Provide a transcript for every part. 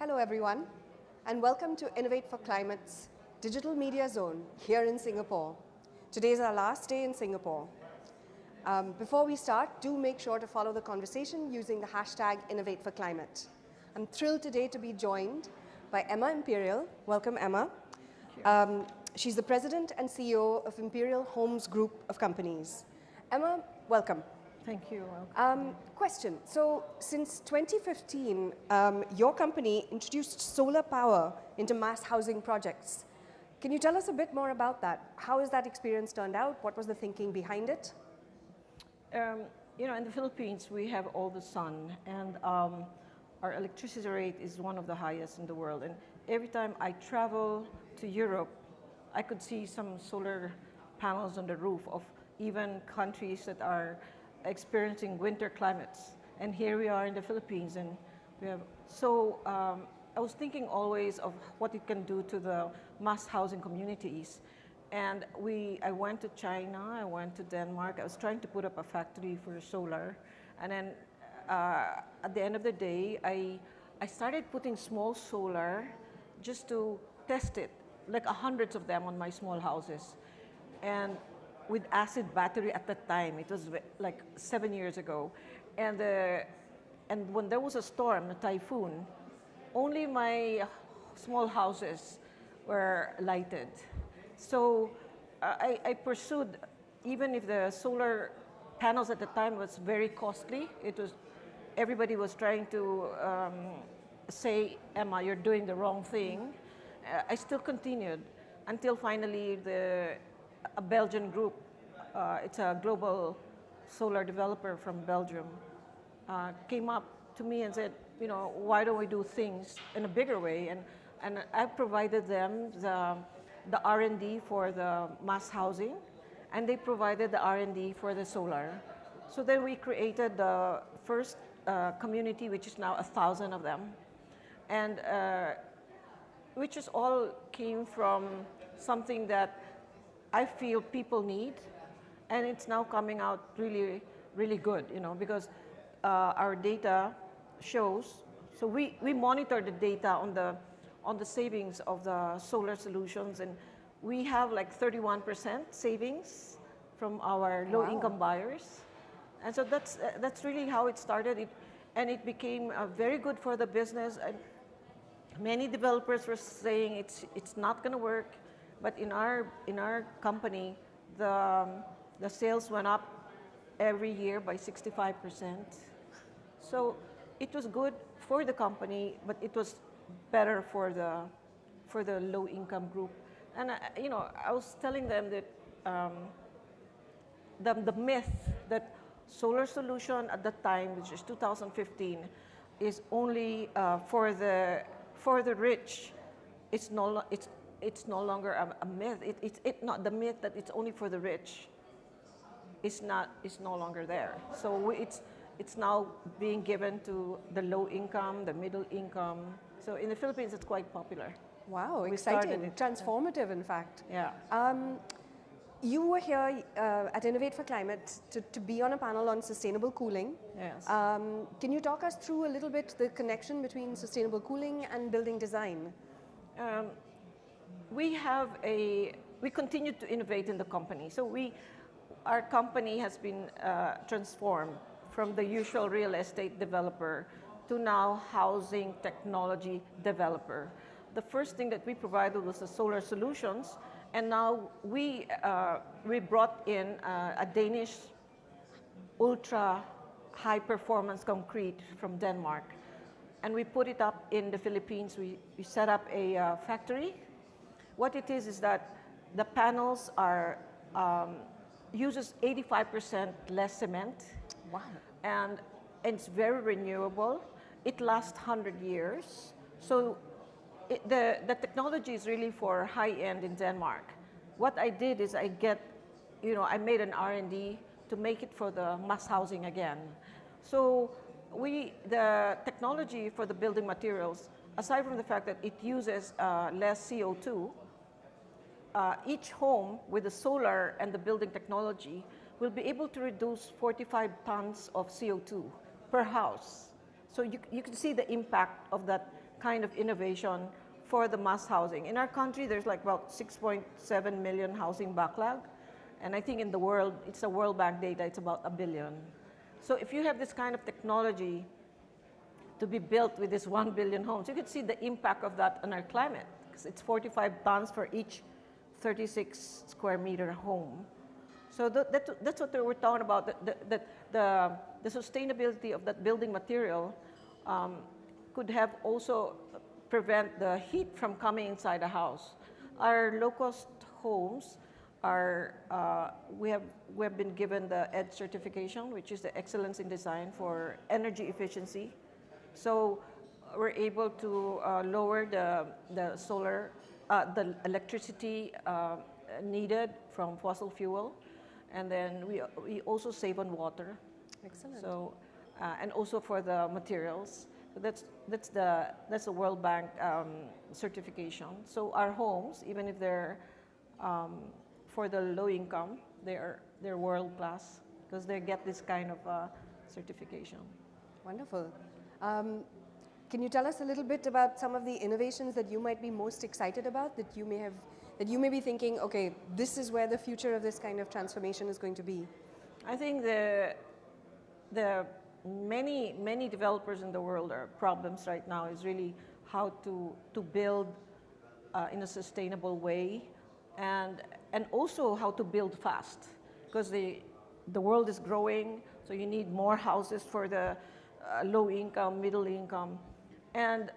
Hello everyone, and welcome to Innovate for Climate's Digital Media Zone here in Singapore. Today is our last day in Singapore. Before we start, do make sure to follow the conversation using the hashtag Innovate for Climate. I'm thrilled today to be joined by Emma Imperial. Welcome, Emma. She's the President and CEO of Imperial Homes Group of Companies. Emma, welcome. Thank you. Question. So since 2015, your company introduced solar power into mass housing projects. Can you tell us a bit more about that? How has that experience turned out? What was the thinking behind it? In the Philippines, we have all the sun, and our electricity rate is one of the highest in the world. And every time I travel to Europe, I could see some solar panels on the roof of even countries that are experiencing winter climates. And here we are in the Philippines, and we have, I was thinking always of what it can do to the mass housing communities. And I went to China, I went to Denmark. I was trying to put up a factory for solar. And then at the end of the day, I started putting small solar just to test it, like hundreds of them on my small houses. And with acid battery at that time, it was like 7 years ago. And when there was a storm, a typhoon, only my small houses were lighted. So I pursued, even if the solar panels at the time was very costly, everybody was trying to say, Emma, you're doing the wrong thing. I still continued until finally a Belgian group, it's a global solar developer from Belgium, came up to me and said, why don't we do things in a bigger way? And I provided them the R&D for the mass housing, and they provided the R&D for the solar. So then we created the first community, which is now 1,000 of them, and which is all came from something that I feel people need, and it's now coming out really, really good, because our data shows. So we monitor the data on the savings of the solar solutions, and we have like 31% savings from our low-income buyers, and so that's really how it started. And it became very good for the business. And many developers were saying it's not going to work, but in our company, the sales went up every year by 65%. So it was good for the company, but it was better for the low-income group. And I was telling them that the myth that solar solution at that time, which is 2015, is only for the rich. It's no longer a myth. It's not the myth that it's only for the rich. It's no longer there. So it's now being given to the low income, the middle income. So in the Philippines, it's quite popular. Wow, exciting, transformative, in fact. Yeah. You were here at Innovate for Climate to be on a panel on sustainable cooling. Yes. Can you talk us through a little bit the connection between sustainable cooling and building design? We continue to innovate in the company. So our company has been transformed from the usual real estate developer to now housing technology developer. The first thing that we provided was the solar solutions, and now we brought in a Danish ultra high performance concrete from Denmark, and we put it up in the Philippines. We set up a factory. What it is that the panels uses 85% less cement. Wow. And it's very renewable. It lasts 100 years. So the technology is really for high-end in Denmark. What I did is I made an R&D to make it for the mass housing again. So the technology for the building materials, aside from the fact that it uses less CO2, each home with the solar and the building technology will be able to reduce 45 tons of CO2 per house. So you can see the impact of that kind of innovation for the mass housing. In our country, there's like about 6.7 million housing backlog. And I think in the world, it's a World Bank data, it's about 1 billion. So if you have this kind of technology to be built with this 1 billion homes, you can see the impact of that on our climate, because it's 45 tons for each 36 square meter home. So that's what we're talking about, the sustainability of that building material could have also prevent the heat from coming inside the house. Our low-cost homes are, we have been given the ED certification, which is the Excellence in Design for Energy Efficiency. So we're able to lower the solar, the electricity needed from fossil fuel, and then we also save on water. Excellent. So, and also for the materials. So that's the World Bank certification. So our homes, even if they're for the low income, they're world class because they get this kind of certification. Wonderful. Can you tell us a little bit about some of the innovations that you might be most excited about, that you may be thinking, okay, this is where the future of this kind of transformation is going to be? I think the many developers in the world are problems right now is really how to build in a sustainable way, and also how to build fast, because the world is growing, so you need more houses for the low income, middle income. And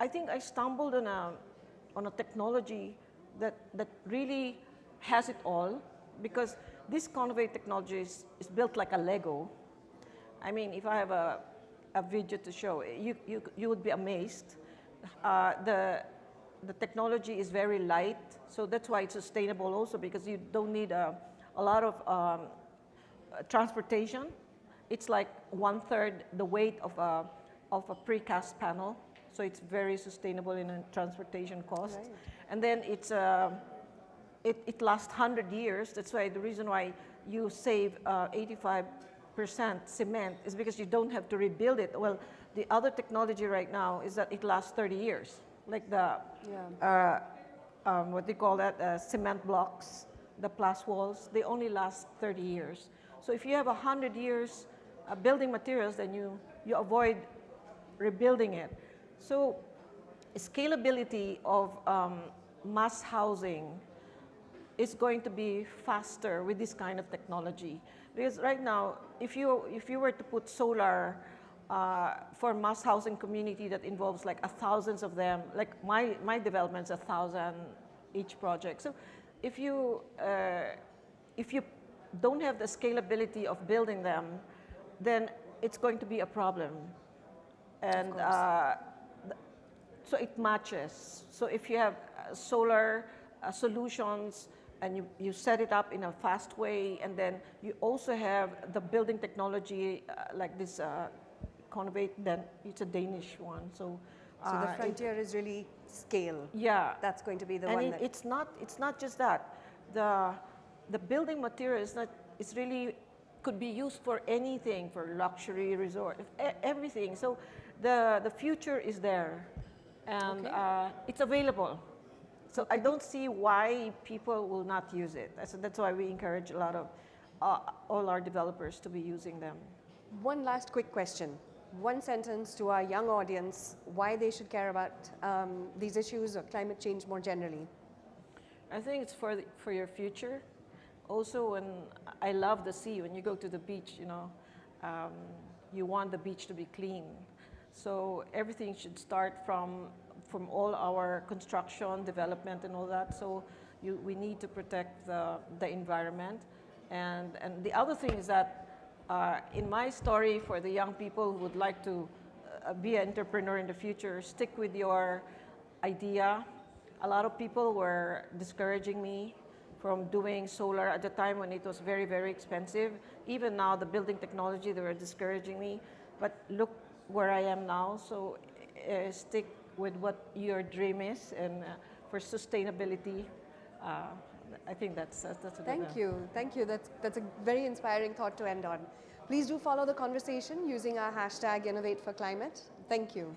I think I stumbled on a technology that really has it all, because this convey technology is built like a Lego. I mean, if I have a video to show, you would be amazed. The technology is very light, so that's why it's sustainable also, because you don't need a lot of transportation. It's like 1/3 the weight of a precast panel, so it's very sustainable in a transportation cost. Right. And then it lasts 100 years. That's why the reason why you save 85% cement is because you don't have to rebuild it. Well, the other technology right now is that it lasts 30 years, like the what do you call that? Cement blocks, the plus walls. They only last 30 years. So if you have 100 years building materials, then you avoid rebuilding it. So scalability of mass housing is going to be faster with this kind of technology, because right now, if you were to put solar for mass housing community that involves like thousands of them, like my development's 1,000 each project. So if you don't have the scalability of building them, then it's going to be a problem. And so it matches. So if you have solar solutions and you set it up in a fast way, and then you also have the building technology like this Convate, then it's a Danish one. So the frontier is really scale. Yeah. That's going to be the and one. It's not just that. The building material is not, it's really could be used for anything, for luxury resort, everything. So the future is there, and it's available. So I don't see why people will not use it. So that's why we encourage a lot of all our developers to be using them. One last quick question. One sentence to our young audience, why they should care about these issues of climate change more generally. I think it's for your future. Also, when I love the sea, when you go to the beach, you know, you want the beach to be clean. So everything should start from all our construction, development, and all that. So we need to protect the environment. And the other thing is that in my story, for the young people who would like to be an entrepreneur in the future, stick with your idea. A lot of people were discouraging me from doing solar at the time when it was very, very expensive. Even now, the building technology, they were discouraging me. But look where I am now. So stick with what your dream is, and for sustainability, I think that's a good Thank you. Thank you. That's a very inspiring thought to end on. Please do follow the conversation using our hashtag #InnovateForClimate. Thank you.